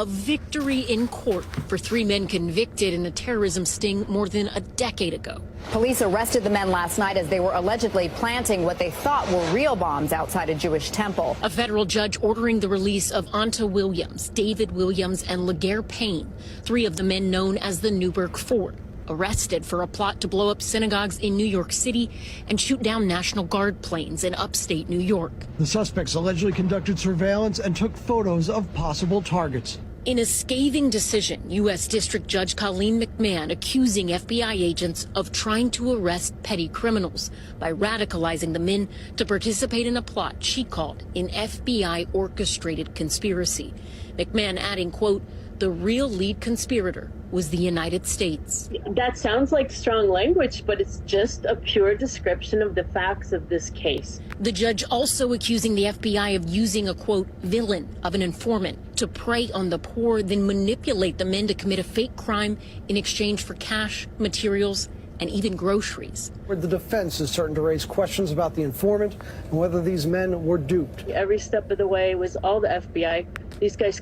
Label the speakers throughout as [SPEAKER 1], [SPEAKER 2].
[SPEAKER 1] A victory in court for 3 men convicted in a terrorism sting more than a decade ago.
[SPEAKER 2] Police arrested the men last night as they were allegedly planting what they thought were real bombs outside a Jewish temple.
[SPEAKER 1] A federal judge ordering the release of Anta Williams, David Williams, and Laguerre Payne, 3 of the men known as the Burgh Four, arrested for a plot to blow up synagogues in New York City and shoot down National Guard planes in upstate New York.
[SPEAKER 3] The suspects allegedly conducted surveillance and took photos of possible targets.
[SPEAKER 1] In a scathing decision, U.S. District Judge Colleen McMahon accusing FBI agents of trying to arrest petty criminals by radicalizing the men to participate in a plot she called an FBI orchestrated conspiracy. McMahon adding, quote, "The real lead conspirator was the United States."
[SPEAKER 4] That sounds like strong language, but it's just a pure description of the facts of this case.
[SPEAKER 1] The judge also accusing the FBI of using a, quote, villain of an informant to prey on the poor, then manipulate the men to commit a fake crime in exchange for cash, materials, and even groceries.
[SPEAKER 3] The defense is starting to raise questions about the informant and whether these men were duped.
[SPEAKER 4] Every step of the way was all the FBI. These guys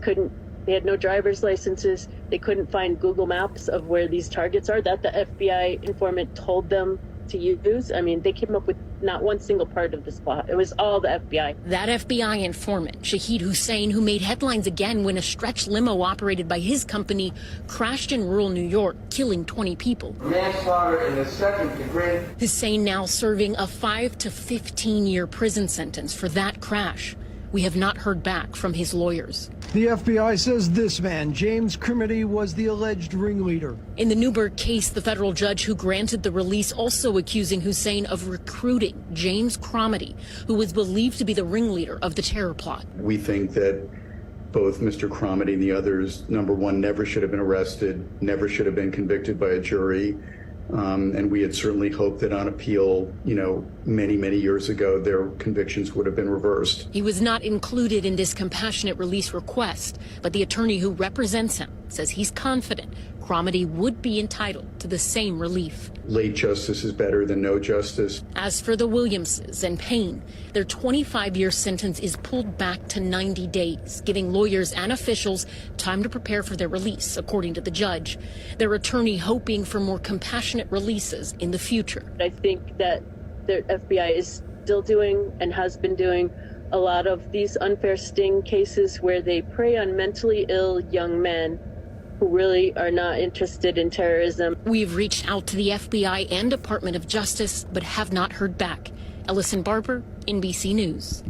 [SPEAKER 4] they had no driver's licenses. They couldn't find Google Maps of where these targets are that the FBI informant told them to use. I mean, they came up with not one single part of this plot. It was all the FBI.
[SPEAKER 1] That FBI informant, Shahid Hussein, who made headlines again when a stretch limo operated by his company crashed in rural New York, killing 20 people.
[SPEAKER 5] Manslaughter in the second degree.
[SPEAKER 1] Hussein now serving a 5 to 15-year prison sentence for that crash. We have not heard back from his lawyers.
[SPEAKER 3] The FBI says this man, James Crimity, was the alleged ringleader.
[SPEAKER 1] In the Burgh case, the federal judge who granted the release also accusing Hussein of recruiting James Cromity, who was believed to be the ringleader of the terror plot.
[SPEAKER 6] We think that both Mr. Cromity and the others, number one, never should have been arrested, never should have been convicted by a jury. And we had certainly hoped that on appeal, many, many years ago, their convictions would have been reversed.
[SPEAKER 1] He was not included in this compassionate release request, but the attorney who represents him says he's confident Cromity would be entitled to the same relief.
[SPEAKER 6] Late justice is better than no justice.
[SPEAKER 1] As for the Williamses and Payne, their 25-year sentence is pulled back to 90 days, giving lawyers and officials time to prepare for their release, according to the judge. Their attorney hoping for more compassionate releases in the future.
[SPEAKER 4] I think that the FBI is still doing and has been doing a lot of these unfair sting cases where they prey on mentally ill young men who really are not interested in terrorism.
[SPEAKER 1] We've reached out to the FBI and Department of Justice, but have not heard back. Ellison Barber, NBC News.